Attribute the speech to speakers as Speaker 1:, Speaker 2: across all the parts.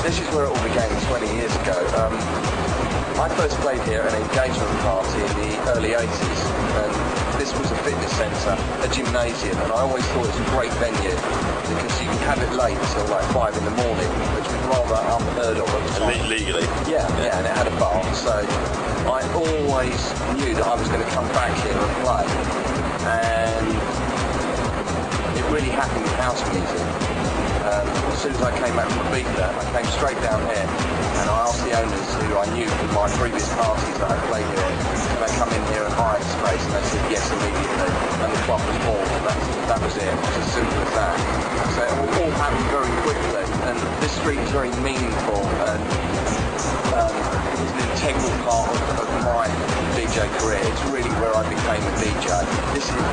Speaker 1: this is where it all began 20 years ago. I first played here at an engagement party in the early 80s, and this was a fitness centre, a gymnasium, and I always thought it was a great venue because you could have it late till like 5 in the morning, which was rather unheard of at the time.
Speaker 2: Legally?
Speaker 1: Yeah, and it had a bar, so I always knew that I was going to come back here and play, and it really happened with house music. As soon as I came back from Ibiza, I came straight down here and I asked the owners who I knew from my previous parties that I played here, can I come in here and hire space? And they said yes immediately, and the club was born. That was it. It was as simple as that. So it all happened very quickly, and this street is very meaningful and it's an integral part of my DJ career. It's really where I became a DJ.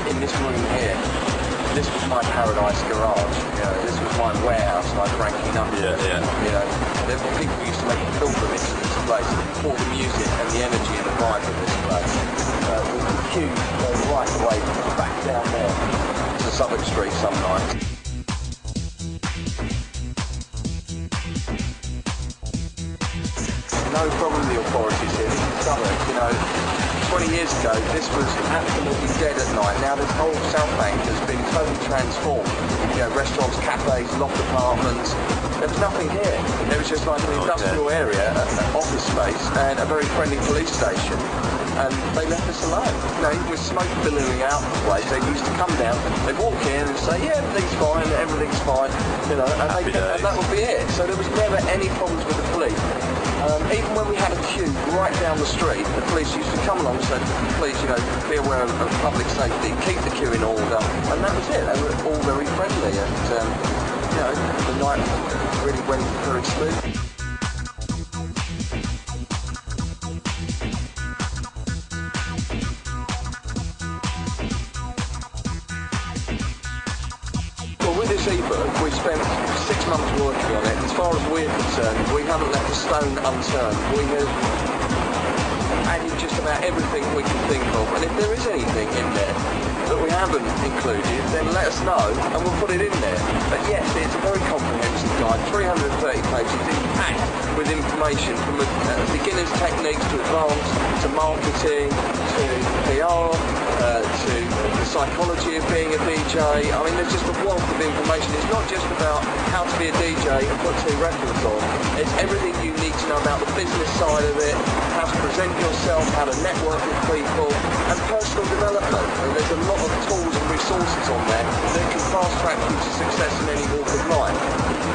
Speaker 1: In this room here, this was my paradise garage, you know, this was my warehouse, my Frankie Knuckles.
Speaker 2: Yeah.
Speaker 1: You know, there were people who used to make a pilgrimage to this place for the music and the energy and the vibe of this place. The queues go right away back down there to Southwark Street some nights. No problem with the authorities here, this is Southwark, you know. 20 years ago, this was absolutely dead at night. Now this whole South Bank has been totally transformed. You know, restaurants, cafes, loft apartments. There was nothing here. There was just like an industrial area, office space, and a very friendly police station. And they left us alone. You know, with smoke billowing out the place, they used to come down, they'd walk in and say, yeah, everything's fine, you know, and that would be it. So there was never any problems with the police. Even when we had a queue right down the street, the police used to come along and say, please, you know, be aware of public safety, keep the queue in order, and that was it. They were all very friendly, and you know, the night really went very smooth. We spent 6 months working on it. As far as we're concerned, we haven't left a stone unturned. We have added just about everything we can think of, and if there is anything in there that we haven't included, then let us know and we'll put it in there. But yes, it's a very comprehensive guide, 330 pages, it's packed with information from beginner's techniques to advanced, to marketing, to PR, to the psychology of being a DJ. I mean, there's just a wealth of information. It's not just about how to be a DJ and put 2 records on. It's everything you need to know about the business side of it, how to present yourself, how to network with people, and personal development. And there's a lot of tools and resources on there that can fast track you to success in any walk of life.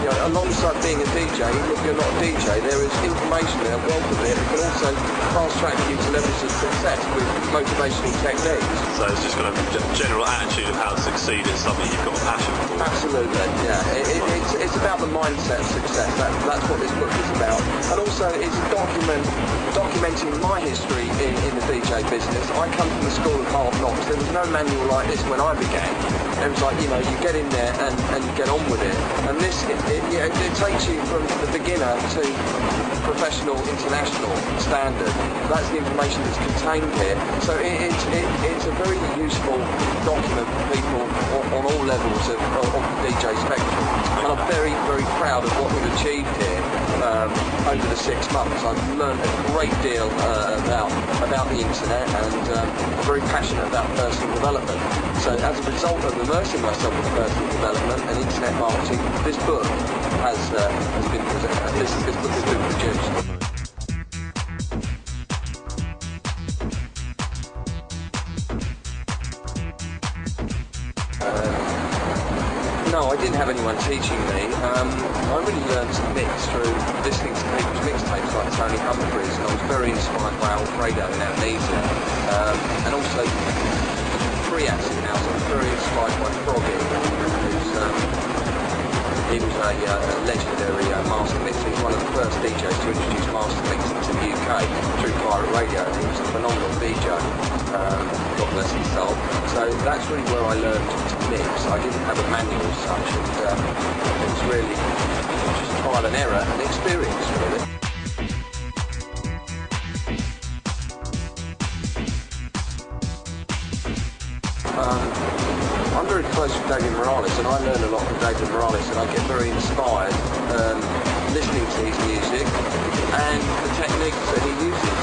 Speaker 1: You know, alongside being a DJ, even if you're not a DJ, there is information there, a wealth of it, that can also fast track you to levels of success with motivational techniques.
Speaker 2: So it's just got a general attitude of how to succeed in something you've got a passion for.
Speaker 1: Absolutely, yeah. It's about the mindset of success. That's what this book is about. And also it's documenting my history in the DJ business. I come from the school of hard knocks. There was no manual like this when I began. It was like, you know, you get in there and you get on with it. And this, it takes you from the beginner to professional, international standard. That's the information that's contained here. So it's a very useful document for people on all levels of the DJ spectrum. And I'm very, very proud of what we've achieved here over the 6 months. I've learned a great deal about the internet, and I'm very passionate about personal development. So as a result of immersing myself in personal development and internet marketing, this book has been produced. No, I didn't have anyone teaching me. I really learned to mix through listening to people's mixtapes like Tony Humphries, and I was very inspired by Alfredo in Amnesia. And also Free-Acid House, I was very inspired by Froggy, he was a legendary master mixer. He was one of the first DJs to introduce master mixing to the UK through pirate radio, and he was a phenomenal DJ. God bless his soul. So that's really where I learned to mix. I didn't have a manual as such, and it was really just trial and error and experience, really. I'm very close with David Morales, and I learn a lot from David Morales, and I get very inspired listening to his music and the techniques that he uses.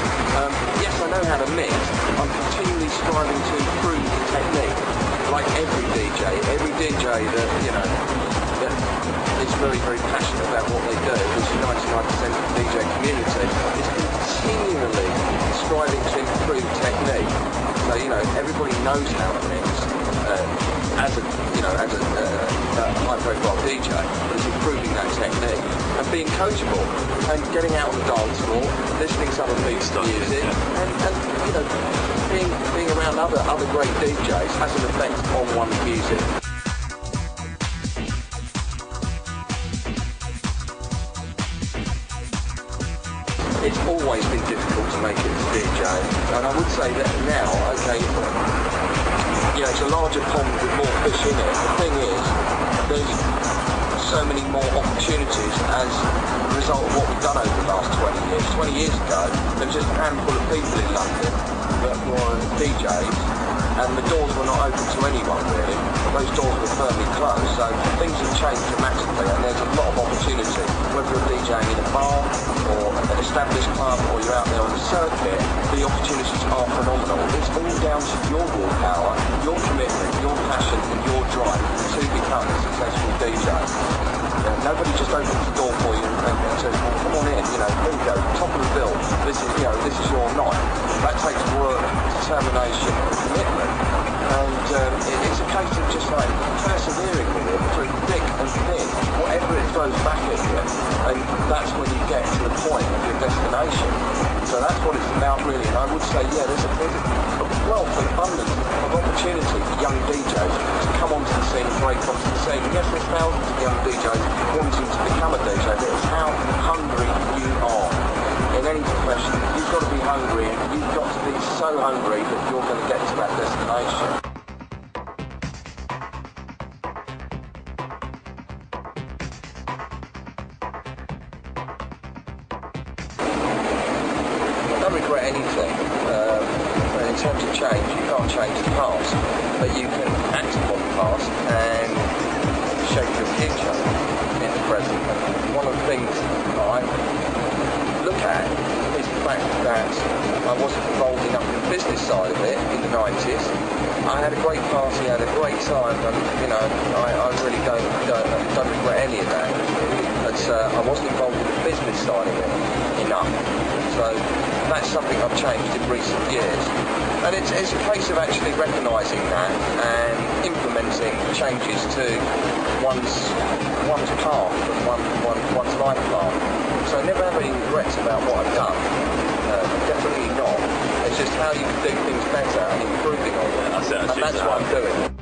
Speaker 1: Yes, I know how to mix. I'm continually striving to improve the technique, like every DJ that, you know, that is very, very passionate about what they do, which is 99% of the DJ community, is continually striving to improve technique. So, you know, everybody knows how to mix as a high-profile DJ, but it's improving that technique and being coachable and getting out on the dance floor, listening to other people's music, and you know, being around other great DJs has an effect on one's music. It's always been difficult to make it as a DJ, and I would say that now, okay, you know, it's a larger pond with more fish in it. The thing is, there's so many more opportunities as a result of what we've done over the last 20 years. 20 years ago, there was just a handful of people in London that were DJs, and the doors were not open to anyone really. Those doors were firmly closed, so things have changed dramatically, and there's a lot of opportunity. Whether you're DJing in a bar, or an established club, or you're out there on the circuit, the opportunities are phenomenal. It's all down to your willpower, your commitment, your passion, and your drive to become a successful DJ. Nobody just opens the door for you and says, well, come on in, you know, here we go, top of the bill, this is your night. That takes work, determination, and commitment. And it's a case of just like persevering with it through thick and thin, whatever it throws back at you, and that's when you get to the point of your destination. So that's what it's about really, and I would say, yeah, there's a wealth and abundance of opportunity for young DJs to come onto the scene, break onto the scene. Yes, there's thousands of young DJs wanting to become a DJ, but it's how hungry you are. In any profession, you've got to be hungry, and you've got to be so hungry that you're going to get to that destination. I don't regret anything. In terms of change, you can't change the past, but you can act upon the past and shape your future in the present. And one of the things I look at is the fact that I wasn't involved enough in the business side of it in the 90s. I had a great party, I had a great time, and you know, I really don't regret any of that. But I wasn't involved in the business side of it enough. So that's something I've changed in recent years. And it's a case of actually recognising that and implementing changes to one's path and one's life path. So I never have any regrets about what I've done. Definitely not. It's just how you can do things better and improving on it. And that's what I'm doing.